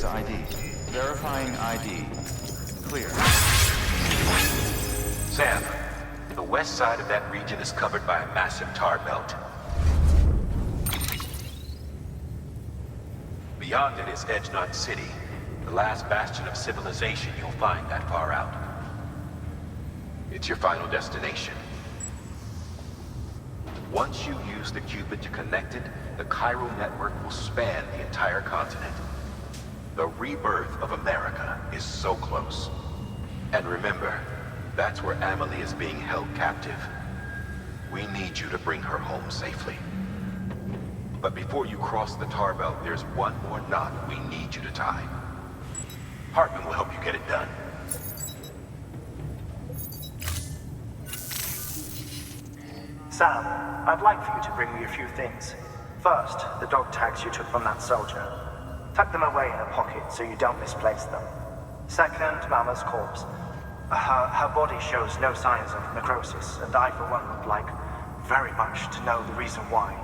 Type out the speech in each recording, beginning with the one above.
ID. Verifying ID. Clear. Sam, the west side of that region is covered by a massive tar belt. Beyond it is Edgenut City, the last bastion of civilization you'll find that far out. It's your final destination. Once you use the Cupid to connect it, the chiral network will span the entire continent. The rebirth of America is so close. And remember, that's where Amelie is being held captive. We need you to bring her home safely. But before you cross the tar belt, there's one more knot we need you to tie. Hartman will help you get it done. Sam, I'd like for you to bring me a few things. First, the dog tags you took from that soldier. Tuck them away in a pocket so you don't misplace them. Second, Mama's corpse. Her body shows no signs of necrosis, and I, for one, would like very much to know the reason why.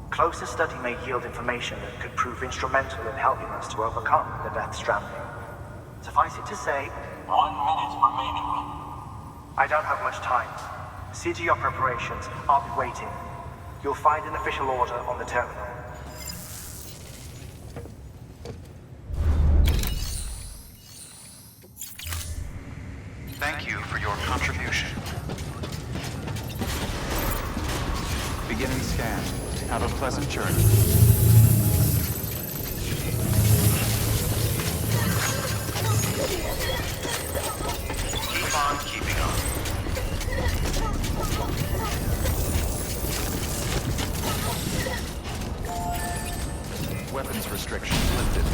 Closer study may yield information that could prove instrumental in helping us to overcome the Death Stranding. Suffice it to say, 1 minute remaining. I don't have much time. See to your preparations. I'll be waiting. You'll find an official order on the terminal. Thank you for your contribution. Beginning scan. Have a pleasant journey. Keep on keeping on. Weapons restrictions lifted.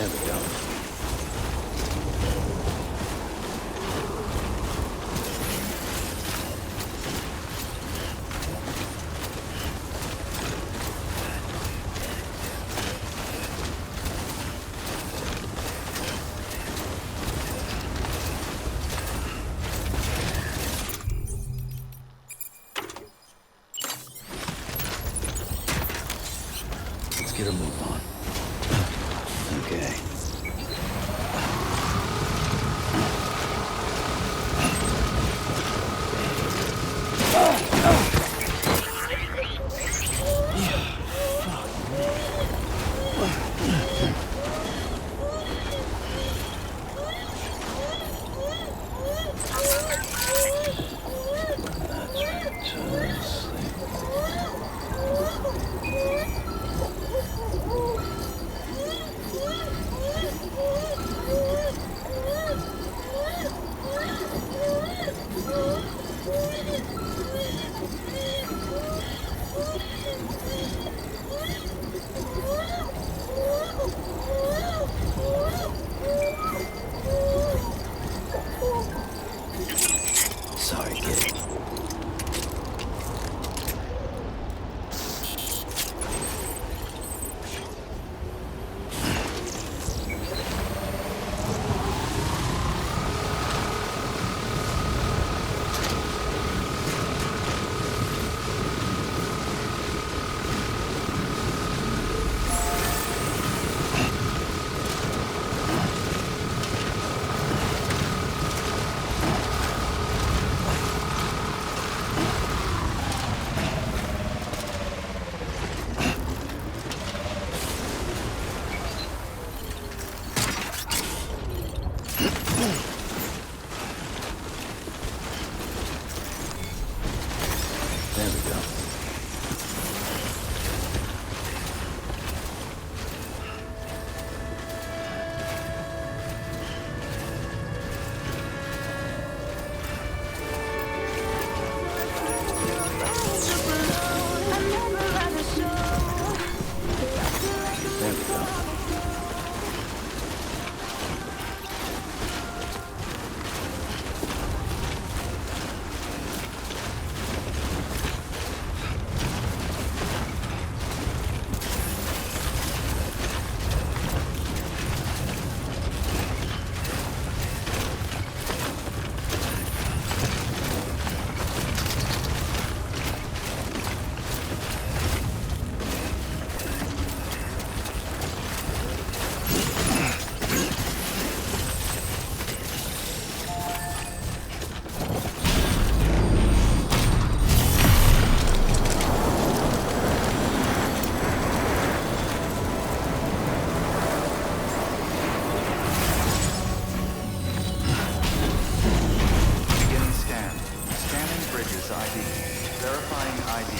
There we go. Let's get a move on. Okay. Sorry, kid. There we go. There we go. Beginning scan. Scanning bridges ID. Verifying ID.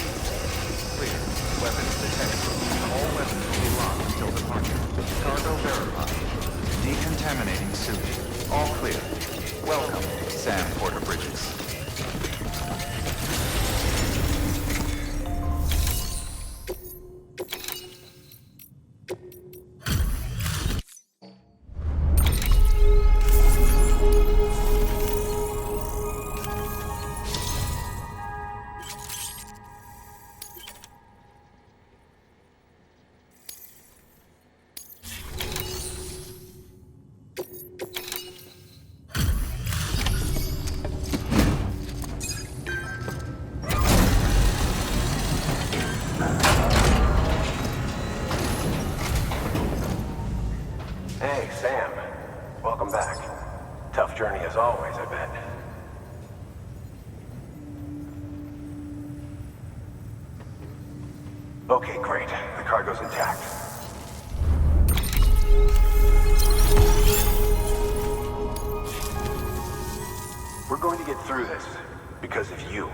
Clear. Weapons detected. All weapons will be locked until departure. Cargo verified. Decontaminating suit. All clear. Welcome, Sam Porter Bridges. Hey, Sam. Welcome back. Tough journey as always, I bet. Okay, great. The cargo's intact. We're going to get through this because of you.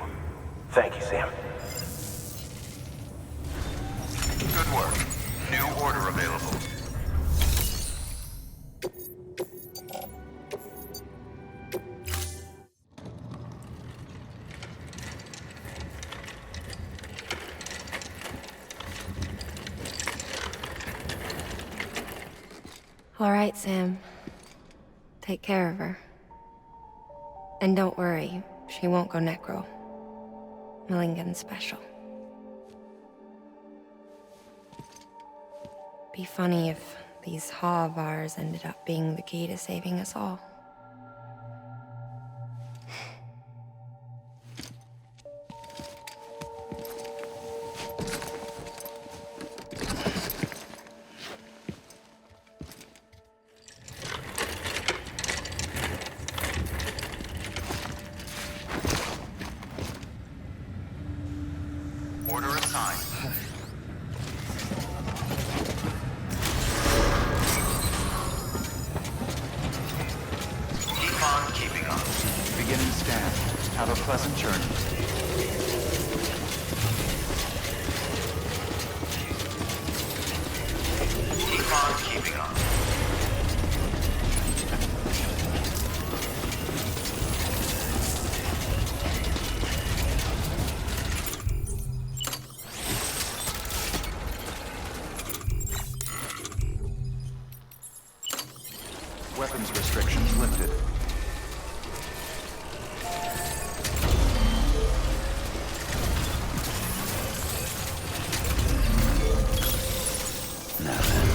Thank you, Sam. Good work. New order available. All right, Sam. Take care of her. And don't worry, she won't go necro. Millingan's special. Be funny if these Ha of ours ended up being the key to saving us all. Order assigned. Keep on keeping on. Beginning scan. Have a pleasant journey. Keep on keeping on. Weapons restrictions lifted. Now then.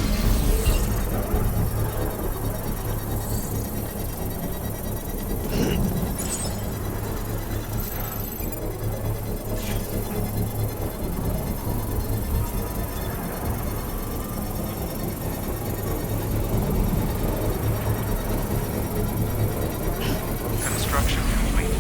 Construction complete.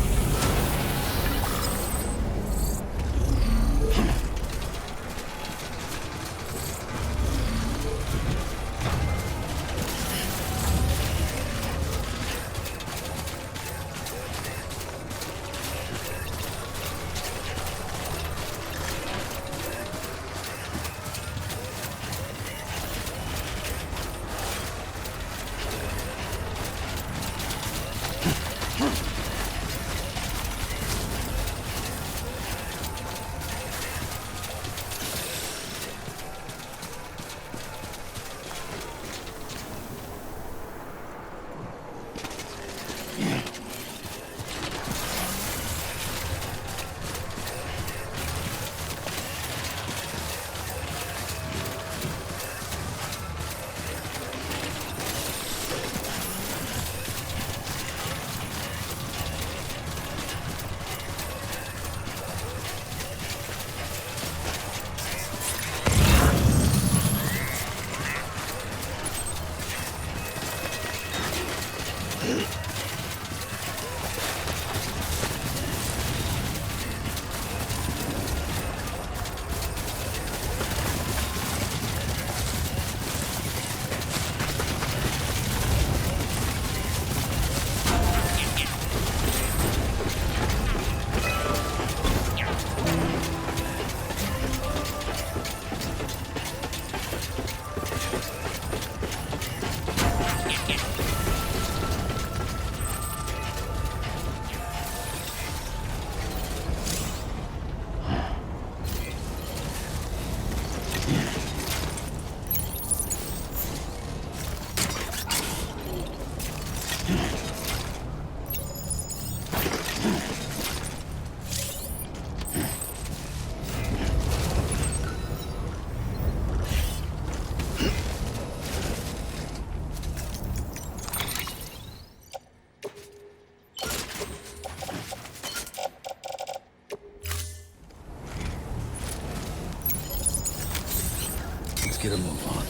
Let's get a move on.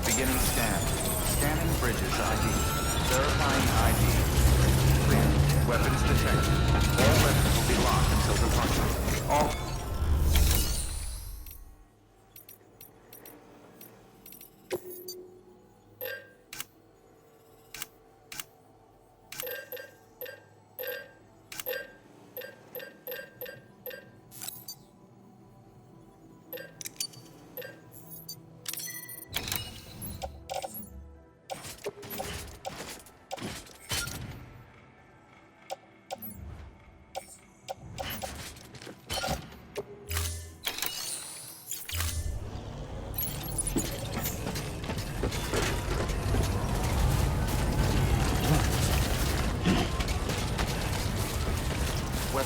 Beginning scan. Scanning bridges ID. Verifying ID. Clear. Weapons detected. All weapons will be locked until departure. All...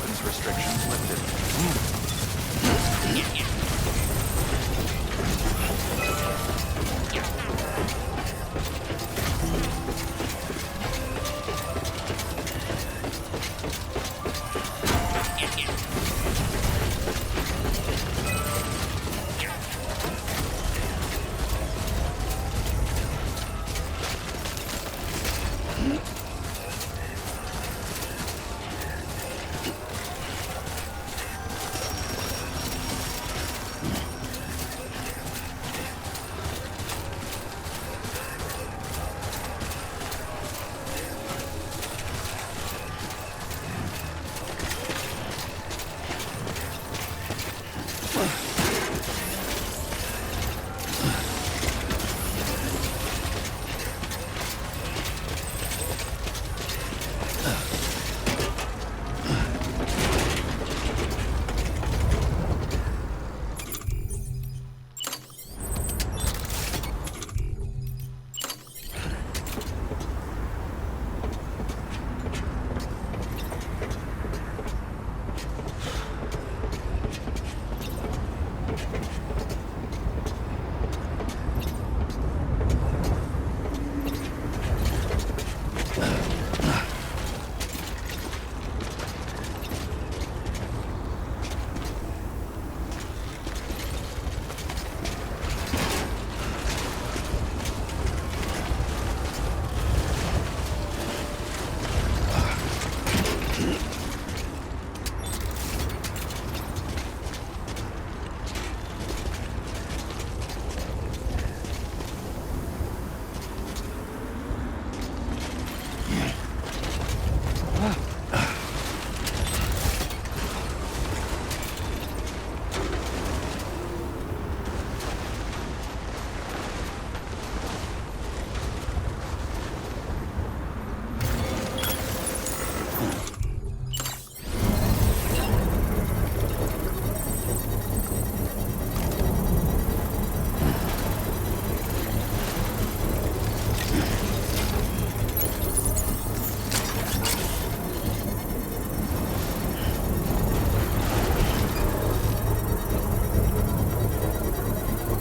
weapons restrictions lifted.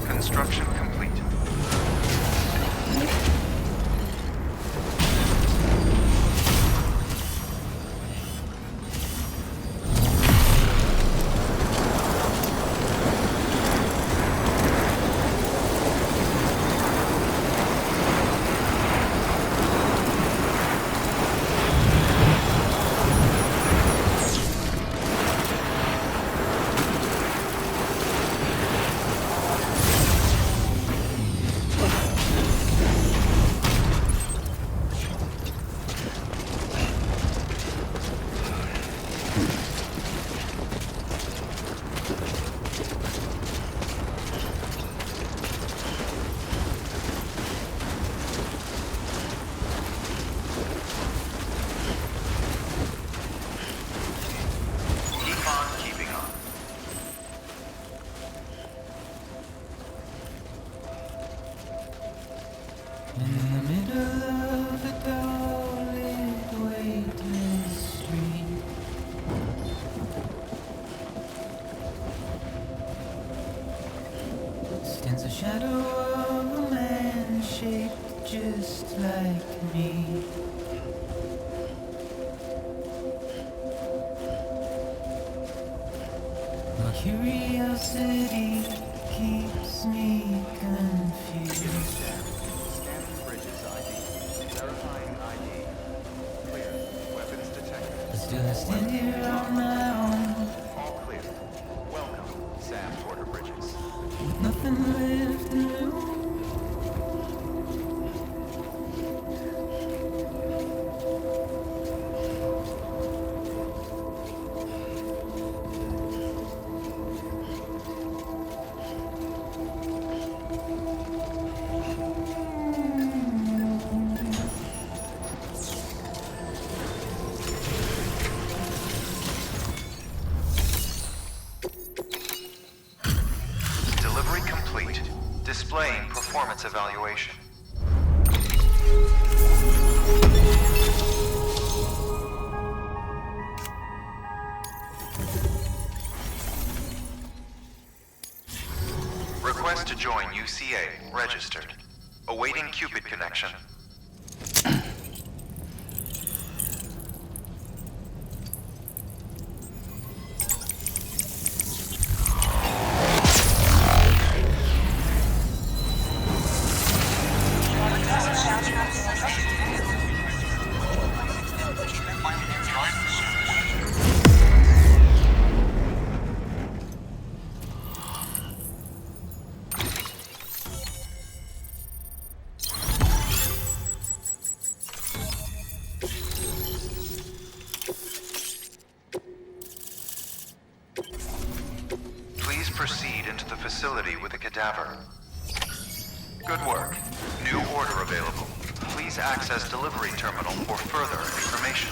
Construction complete. Keep on keeping on. In the middle of a dull-lit weightless street, stands a shadow of a man shaped just like me. My curiosity keeps me confused. Scanning bridges ID. Verifying ID. Clear. Weapons detected. But still I stand here on my own, All clear. Welcome, Sam Porter Bridges. with nothing left to lose. Delivery complete. Displaying performance evaluation. registered. Awaiting Cupid connection. Please proceed into the facility with a cadaver. Good work. New order available. Please access delivery terminal for further information.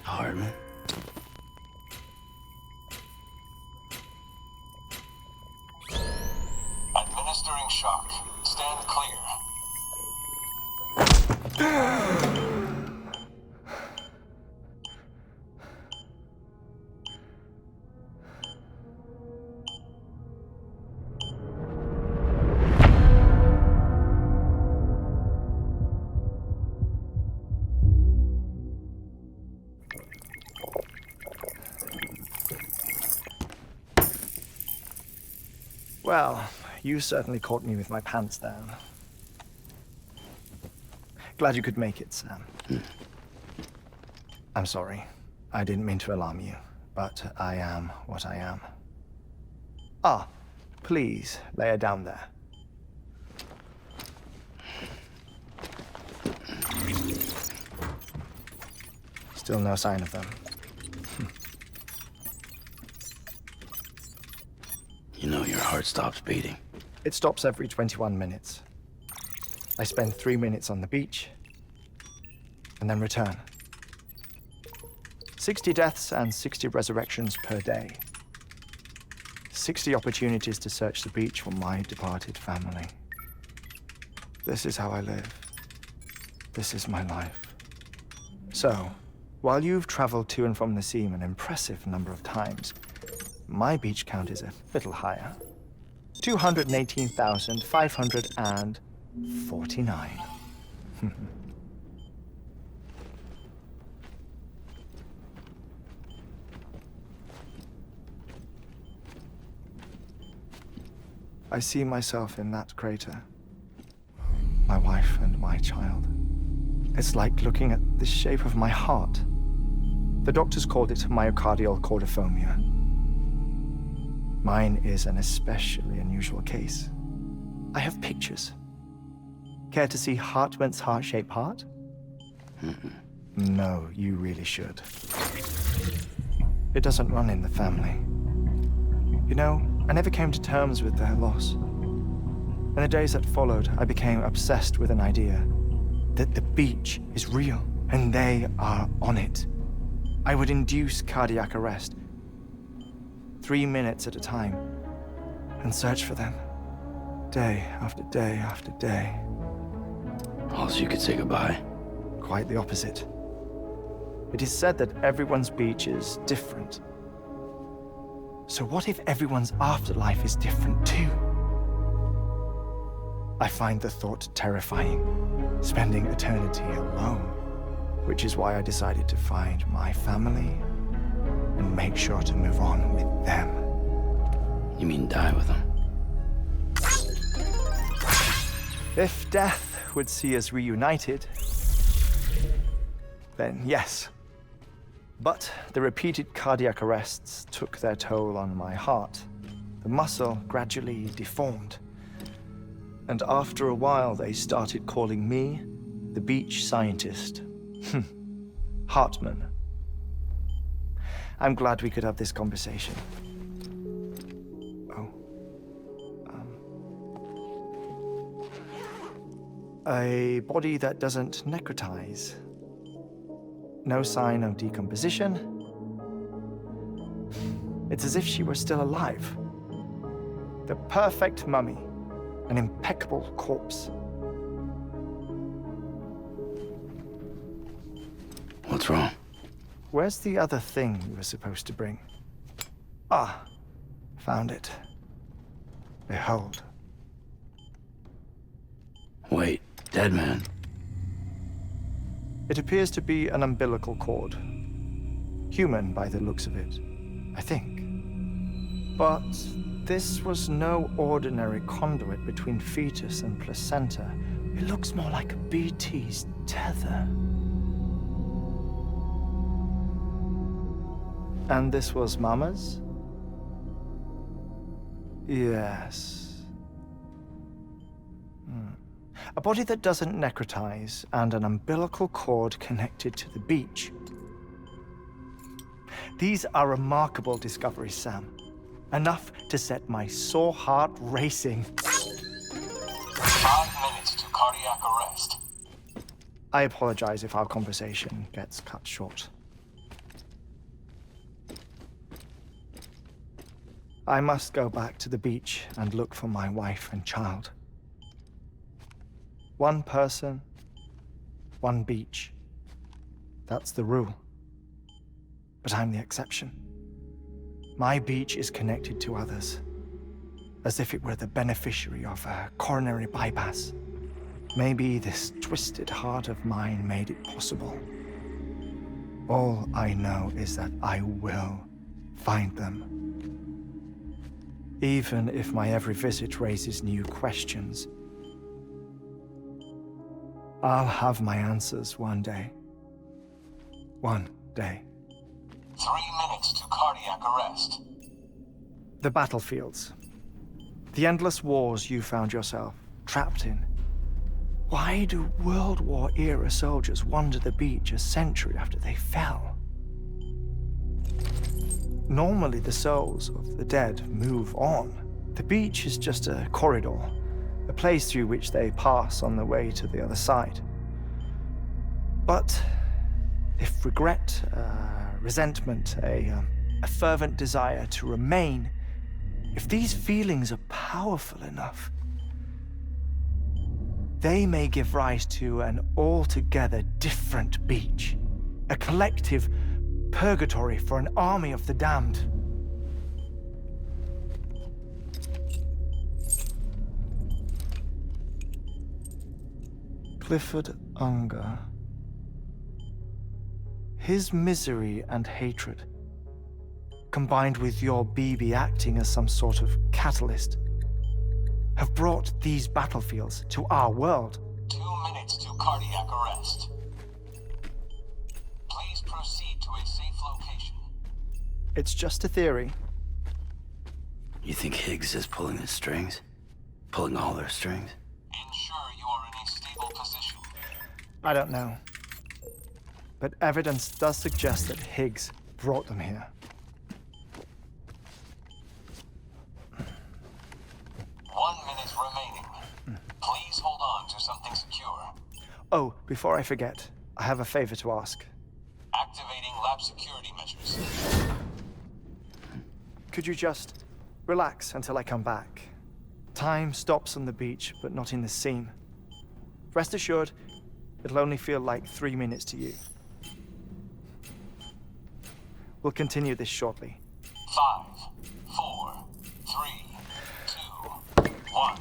Hartman. Administering shock. Stand clear. Well, you certainly caught me with my pants down. Glad you could make it, Sam. I'm sorry. I didn't mean to alarm you, but I am what I am. Ah, please, lay her down there. Still no sign of them. You know your heart stops beating. It stops every 21 minutes. I spend 3 minutes on the beach, and then return. 60 deaths and 60 resurrections per day. 60 opportunities to search the beach for my departed family. This is how I live. This is my life. So, while you've traveled to and from the scene an impressive number of times, my beach count is a little higher. 218,549. I see myself in that crater. My wife and my child. It's like looking at the shape of my heart. The doctors called it myocardial cordiformia. Mine is an especially unusual case. I have pictures. Care to see Hartman's heart-shaped heart? No, you really should. It doesn't run in the family. You know, I never came to terms with their loss. In the days that followed, I became obsessed with an idea that the beach is real, and they are on it. I would induce cardiac arrest, 3 minutes at a time, and search for them, day after day after day. Also, you could say goodbye. Quite the opposite. It is said that everyone's beach is different. So what if everyone's afterlife is different too? I find the thought terrifying, spending eternity alone, which is why I decided to find my family and make sure to move on with them. You mean die with them? If death would see us reunited, then yes. But the repeated cardiac arrests took their toll on my heart. The muscle gradually deformed. And after a while, they started calling me the beach scientist. Hartman. I'm glad we could have this conversation. Oh. A body that doesn't necrotize. No sign of decomposition. It's as if she were still alive. The perfect mummy. An impeccable corpse. What's wrong? Where's the other thing you were supposed to bring? Ah, found it. Behold. Wait, dead man. It appears to be an umbilical cord. Human by the looks of it, I think. But this was no ordinary conduit between fetus and placenta. It looks more like a BT's tether. And this was Mama's? Yes. A body that doesn't necrotize and an umbilical cord connected to the beach. These are remarkable discoveries, Sam. Enough to set my sore heart racing. 5 minutes to cardiac arrest. I apologize if our conversation gets cut short. I must go back to the beach and look for my wife and child. One person, one beach. That's the rule. But I'm the exception. My beach is connected to others, as if it were the beneficiary of a coronary bypass. Maybe this twisted heart of mine made it possible. All I know is that I will find them. Even if my every visit raises new questions, I'll have my answers one day. One day. 3 minutes to cardiac arrest. The battlefields. The endless wars you found yourself trapped in. Why do World War-era soldiers wander the beach a century after they fell? Normally, the souls of the dead move on. The beach is just a corridor, a place through which they pass on the way to the other side. But if regret, resentment, a fervent desire to remain, if these feelings are powerful enough, they may give rise to an altogether different beach, a collective purgatory for an army of the damned. Clifford Unger. His misery and hatred, combined with your BB acting as some sort of catalyst, have brought these battlefields to our world. 2 minutes to cardiac arrest. Please proceed to a safe location. It's just a theory. You think Higgs is pulling the strings? Pulling all their strings? Ensure you are in a stable position. I don't know. But evidence does suggest that Higgs brought them here. 1 minute remaining. Please hold on to something secure. Oh, before I forget, I have a favor to ask. Activating lab security measures. Could you just relax until I come back? Time stops on the beach, but not in the scene. Rest assured, it'll only feel like 3 minutes to you. We'll continue this shortly. 5, 4, 3, 2, 1.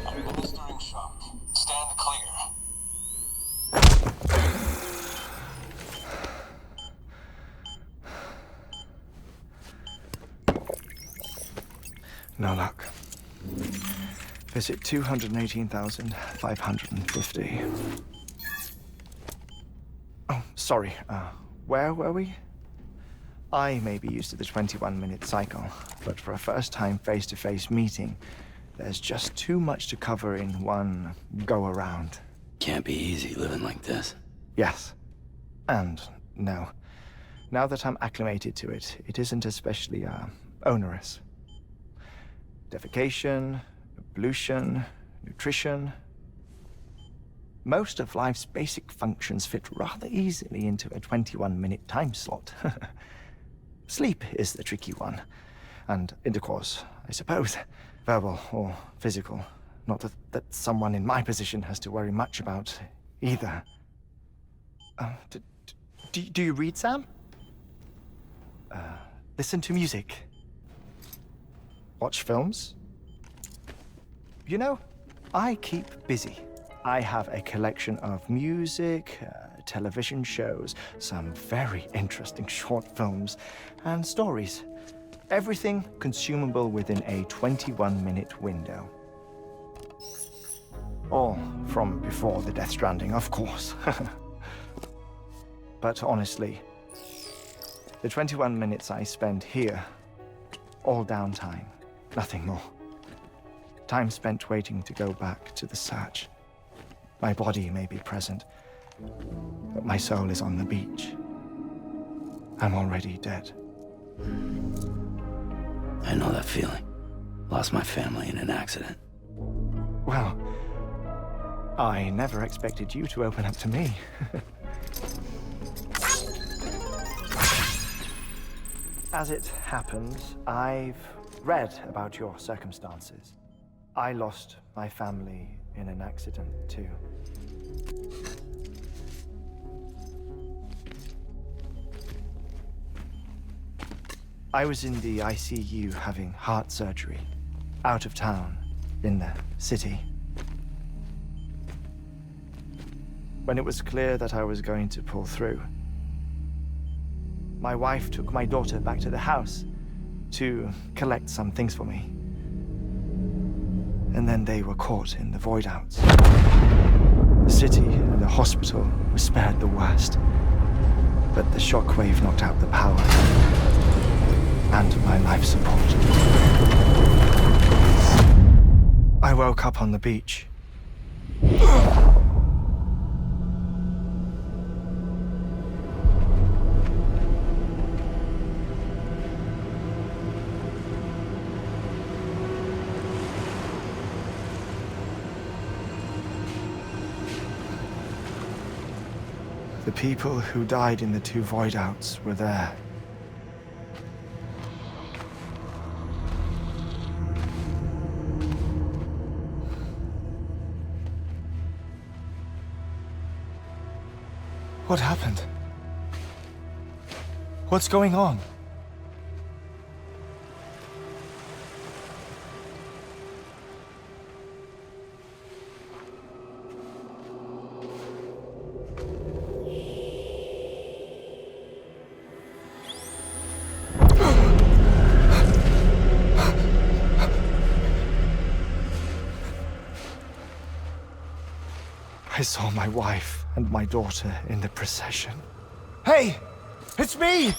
Administering shock. Stand clear. No luck. Visit 218,550. Oh, sorry. Where were we? I may be used to the 21-minute cycle, but for a first-time face-to-face meeting, there's just too much to cover in one go-around. Can't be easy living like this. Yes. And no. Now that I'm acclimated to it, it isn't especially, onerous. Defecation, ablution, nutrition. Most of life's basic functions fit rather easily into a 21-minute time slot. Sleep is the tricky one. And intercourse, I suppose. Verbal or physical. Not that someone in my position has to worry much about either. Do you read, Sam? Listen to music. Watch films? You know, I keep busy. I have a collection of music, television shows, some very interesting short films, and stories. Everything consumable within a 21-minute window. All from before the Death Stranding, of course. But honestly, the 21 minutes I spend here, all downtime, nothing more. Time spent waiting to go back to the search. My body may be present, but my soul is on the beach. I'm already dead. I know that feeling. Lost my family in an accident. Well, I never expected you to open up to me. As it happens, I've read about your circumstances. I lost my family in an accident, too. I was in the ICU having heart surgery, out of town, in the city. When it was clear that I was going to pull through, my wife took my daughter back to the house to collect some things for me. And then they were caught in the void outs. The city and the hospital were spared the worst, but the shockwave knocked out the power and my life support. I woke up on the beach. The people who died in the 2 void outs were there. What happened? What's going on? I saw my wife and my daughter in the procession. Hey! It's me!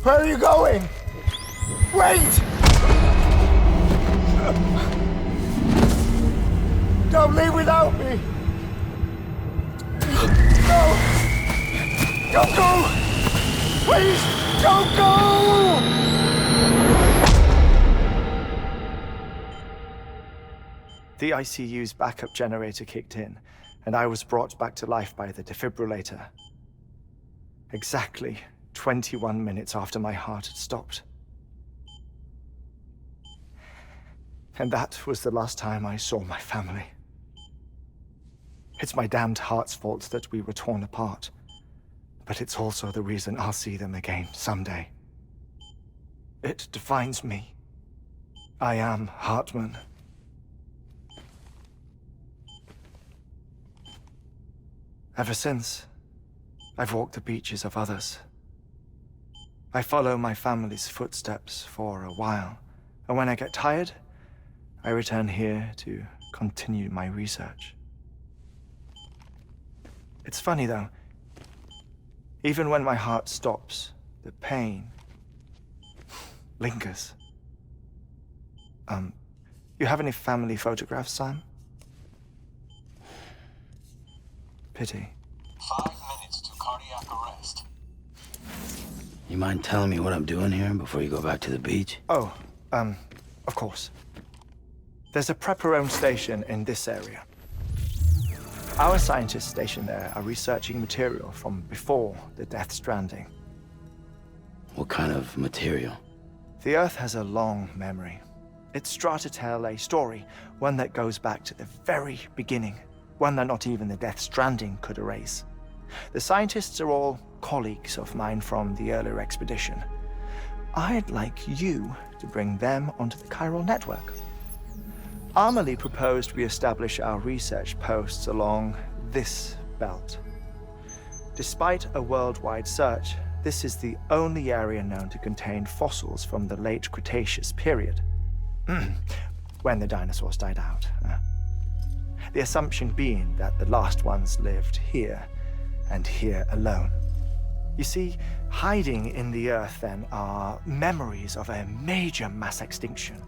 Where are you going? Wait! Don't leave without me! No! Don't go! Please, don't go! The ICU's backup generator kicked in, and I was brought back to life by the defibrillator. Exactly 21 minutes after my heart had stopped. And that was the last time I saw my family. It's my damned heart's fault that we were torn apart, but it's also the reason I'll see them again someday. It defines me. I am Hartman. Ever since, I've walked the beaches of others. I follow my family's footsteps for a while, and when I get tired, I return here to continue my research. It's funny though, even when my heart stops, the pain lingers. You have any family photographs, Sam? Pity. 5 minutes to cardiac arrest. You mind telling me what I'm doing here before you go back to the beach? Oh, of course. There's a Prepperone station in this area. Our scientists stationed there are researching material from before the Death Stranding. What kind of material? The Earth has a long memory. It's trying to tell a story, one that goes back to the very beginning. One that not even the Death Stranding could erase. The scientists are all colleagues of mine from the earlier expedition. I'd like you to bring them onto the chiral network. Amelie proposed we establish our research posts along this belt. Despite a worldwide search, this is the only area known to contain fossils from the late Cretaceous period, when the dinosaurs died out. The assumption being that the last ones lived here, and here alone. You see, hiding in the Earth then are memories of a major mass extinction.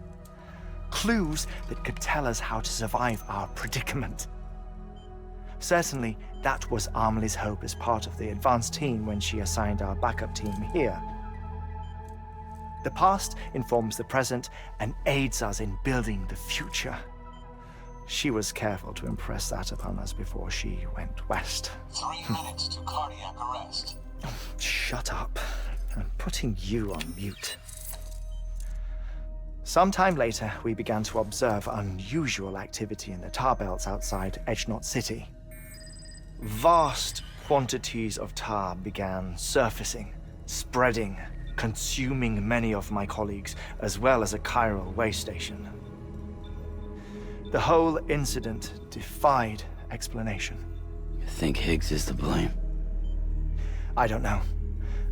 Clues that could tell us how to survive our predicament. Certainly, that was Amelie's hope as part of the advanced team when she assigned our backup team here. The past informs the present and aids us in building the future. She was careful to impress that upon us before she went west. 3 minutes to cardiac arrest. Shut up. I'm putting you on mute. Sometime later, we began to observe unusual activity in the tar belts outside Edgenot City. Vast quantities of tar began surfacing, spreading, consuming many of my colleagues, as well as a chiral way station. The whole incident defied explanation. You think Higgs is to blame? I don't know,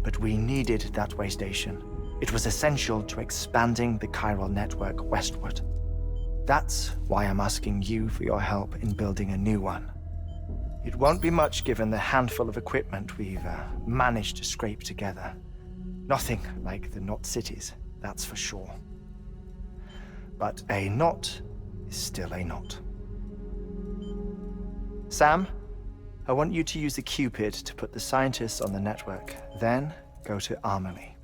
but we needed that way station. It was essential to expanding the chiral network westward. That's why I'm asking you for your help in building a new one. It won't be much given the handful of equipment we've managed to scrape together. Nothing like the knot cities, that's for sure. But a knot is still a knot. Sam, I want you to use the Cupid to put the scientists on the network, then go to Amelie.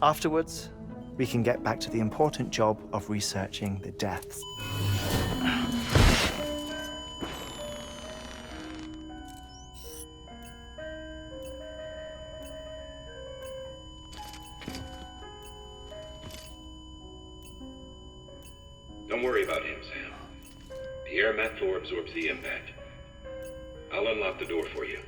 Afterwards, we can get back to the important job of researching the deaths. Don't worry about him, Sam. The air mat floor absorbs the impact. I'll unlock the door for you.